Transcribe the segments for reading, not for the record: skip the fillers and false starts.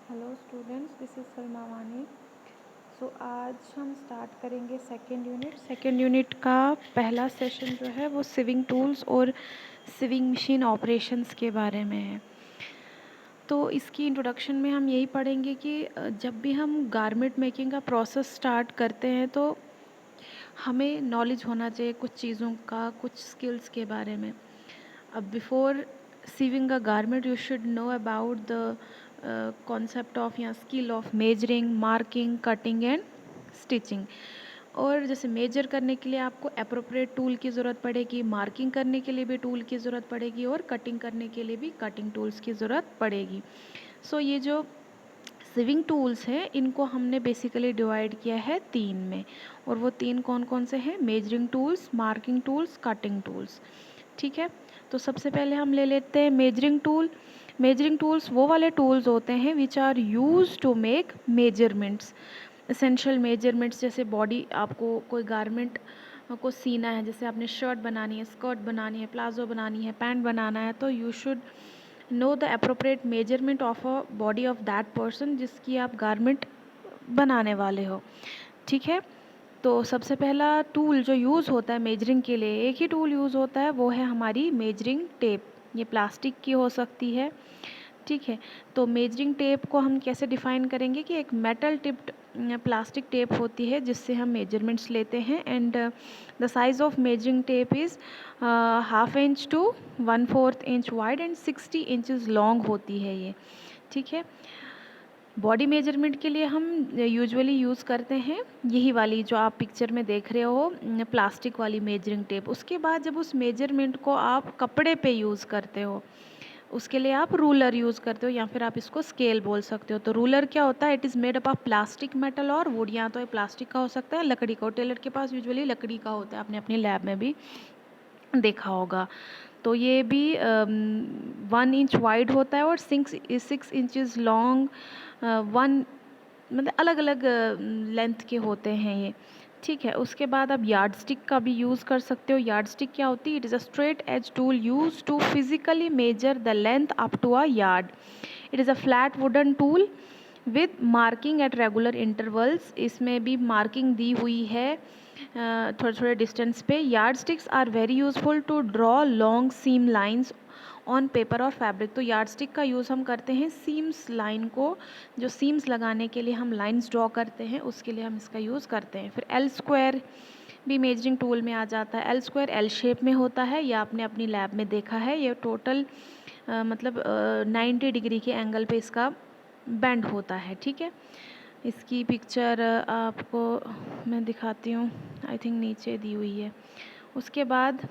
Hello students, this is Salma वानी। सो आज हम स्टार्ट करेंगे सेकेंड यूनिट का पहला सेशन जो है वो सिविंग टूल्स और सिविंग मशीन ऑपरेशंस के बारे में है। तो इसकी इंट्रोडक्शन में हम यही पढ़ेंगे कि जब भी हम गारमेंट मेकिंग का प्रोसेस स्टार्ट करते हैं तो हमें नॉलेज होना चाहिए कुछ चीज़ों का, कुछ स्किल्स के बारे में। अब before sewing a garment you should know about the concept of या skill of measuring, marking, cutting and stitching. और जैसे मेजर करने के लिए आपको अप्रोप्रिएट टूल की ज़रूरत पड़ेगी, मार्किंग करने के लिए भी टूल की ज़रूरत पड़ेगी और कटिंग करने के लिए भी कटिंग टूल्स की ज़रूरत पड़ेगी। सो ये जो सिविंग टूल्स हैं इनको हमने बेसिकली डिवाइड किया है 3 में, और वो 3 कौन कौन से हैं? Measuring tools, marking tools, cutting tools. ठीक है, तो सबसे पहले हम ले लेते हैं मेजरिंग टूल। मेजरिंग टूल्स वो वाले टूल्स होते हैं which are use to make measurements, essential measurements. जैसे बॉडी, आपको कोई गारमेंट को सीना है, जैसे आपने शर्ट बनानी है, स्कर्ट बनानी है, प्लाजो बनानी है, पैंट बनाना है, तो you should know the appropriate measurement of a body of that person जिसकी आप गारमेंट बनाने वाले हो। ठीक है, तो सबसे पहला टूल जो यूज़ होता है मेजरिंग के लिए, एक ही टूल यूज़ होता है, वो है हमारी मेजरिंग टेप। ये प्लास्टिक की हो सकती है। ठीक है, तो मेजरिंग टेप को हम कैसे डिफाइन करेंगे कि एक मेटल टिप्ड प्लास्टिक टेप होती है जिससे हम मेजरमेंट्स लेते हैं, and the size of measuring tape is 1/2 inch to 1/4 inch wide and 60 inches long होती है ये। ठीक है, बॉडी मेजरमेंट के लिए हम यूजुअली यूज़ करते हैं यही वाली जो आप पिक्चर में देख रहे हो, प्लास्टिक वाली मेजरिंग टेप। उसके बाद जब उस मेजरमेंट को आप कपड़े पे यूज़ करते हो, उसके लिए आप रूलर यूज़ करते हो, या फिर आप इसको स्केल बोल सकते हो। तो रूलर क्या होता है? It is made up of plastic, metal और वुड। या तो ये प्लास्टिक का हो सकता है, लकड़ी का। टेलर के पास यूजुअली लकड़ी का होता है, आपने अपनी लैब में भी देखा होगा। तो ये भी 1 इंच वाइड होता है और 6 इंचज़ लॉन्ग, वन मतलब अलग अलग लेंथ के होते हैं ये। ठीक है, उसके बाद आप यार्ड स्टिक का भी यूज़ कर सकते हो। यार्ड स्टिक क्या होती है? It is a straight edge tool use to physically measure the length up to a yard. It is a flat wooden tool with marking at regular intervals. इसमें भी मार्किंग दी हुई है थोड़े थोड़े डिस्टेंस पे। Yard sticks are very useful to draw long seam lines on paper और fabric. तो yard stick का यूज़ हम करते हैं सीम्स लाइन को, जो सीम्स लगाने के लिए हम लाइंस ड्रॉ करते हैं, उसके लिए हम इसका यूज़ करते हैं। फिर एल स्क्वायर भी मेजरिंग टूल में आ जाता है। एल स्क्वायर एल शेप में होता है, यह आपने अपनी लैब में देखा है। ये टोटल मतलब 90 डिग्री के एंगल पे इसका बेंड होता है। ठीक है, इसकी पिक्चर आपको मैं दिखाती हूँ, आई थिंक नीचे दी हुई है। उसके बाद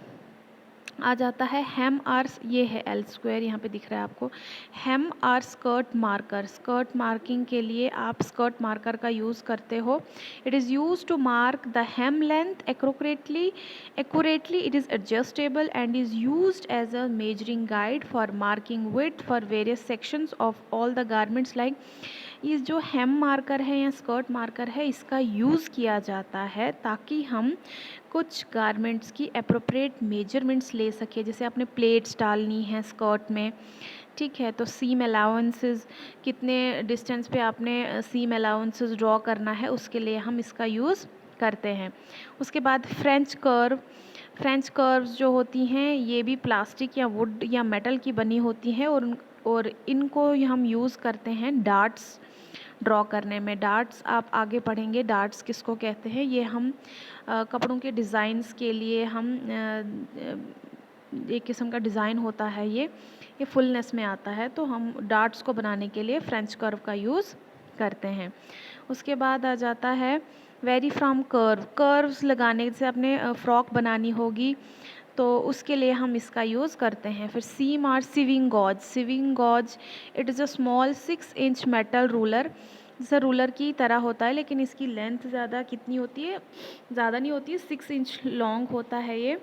आ जाता है हेम आर्स, ये है एल स्क्वायर, यहाँ पे दिख रहा है आपको। Hem or skirt marker, skirt marking के लिए आप स्कर्ट मार्कर का यूज़ करते हो। It is use to mark the hem length accurately. It is adjustable and is use as a measuring guide for marking width for various sections of all the garments. Like ये जो हेम marker है या skirt marker है, इसका use किया जाता है ताकि हम कुछ गारमेंट्स की अप्रोप्रिएट मेजरमेंट्स ले सके। जैसे आपने प्लेट्स डालनी है स्कर्ट में, ठीक है, तो सीम अलाउंसेस, कितने डिस्टेंस पे आपने सीम अलाउंसेस ड्रॉ करना है, उसके लिए हम इसका यूज़ करते हैं। उसके बाद फ्रेंच कर्व, फ्रेंच कर्व्स जो होती हैं ये भी प्लास्टिक या वुड या मेटल की बनी होती हैं, और इनको हम यूज़ करते हैं डार्ट्स ड्रॉ करने में। डार्ट्स आप आगे पढ़ेंगे, डार्ट्स किसको कहते हैं। ये हम कपड़ों के डिज़ाइंस के लिए हम एक किस्म का डिज़ाइन होता है, ये फुलनेस में आता है, तो हम डार्ट्स को बनाने के लिए फ्रेंच कर्व का यूज़ करते हैं। उसके बाद आ जाता है वेरी फ्रॉम कर्व, कर्व्स लगाने से आपने फ्रॉक बनानी होगी तो उसके लिए हम इसका यूज़ करते हैं। फिर seam or sewing gauge, sewing gauge it is a small 6 inch metal ruler, जैसे रूलर की तरह होता है लेकिन इसकी लेंथ ज़्यादा कितनी होती है, ज़्यादा नहीं होती है, 6 इंच लॉन्ग होता है ये।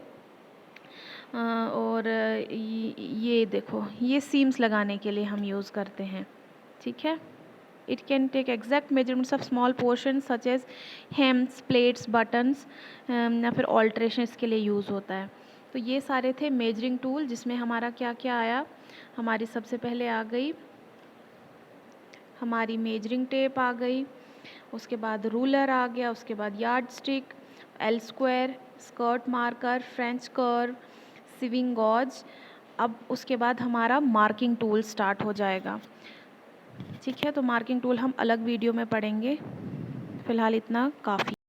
और ये देखो, ये सीम्स लगाने के लिए हम यूज़ करते हैं। ठीक है, it can take exact measurements of small portion such as hems, plates, buttons, या फिर ऑल्ट्रेशन इसके लिए यूज़ होता है। तो ये सारे थे मेजरिंग टूल, जिसमें हमारा क्या क्या आया। हमारी सबसे पहले आ गई हमारी मेजरिंग टेप आ गई, उसके बाद रूलर आ गया, उसके बाद yardstick, L square, skirt marker, French curve, sewing gauge. अब उसके बाद हमारा मार्किंग टूल स्टार्ट हो जाएगा। ठीक है, तो मार्किंग टूल हम अलग वीडियो में पढ़ेंगे, फ़िलहाल इतना काफ़ी।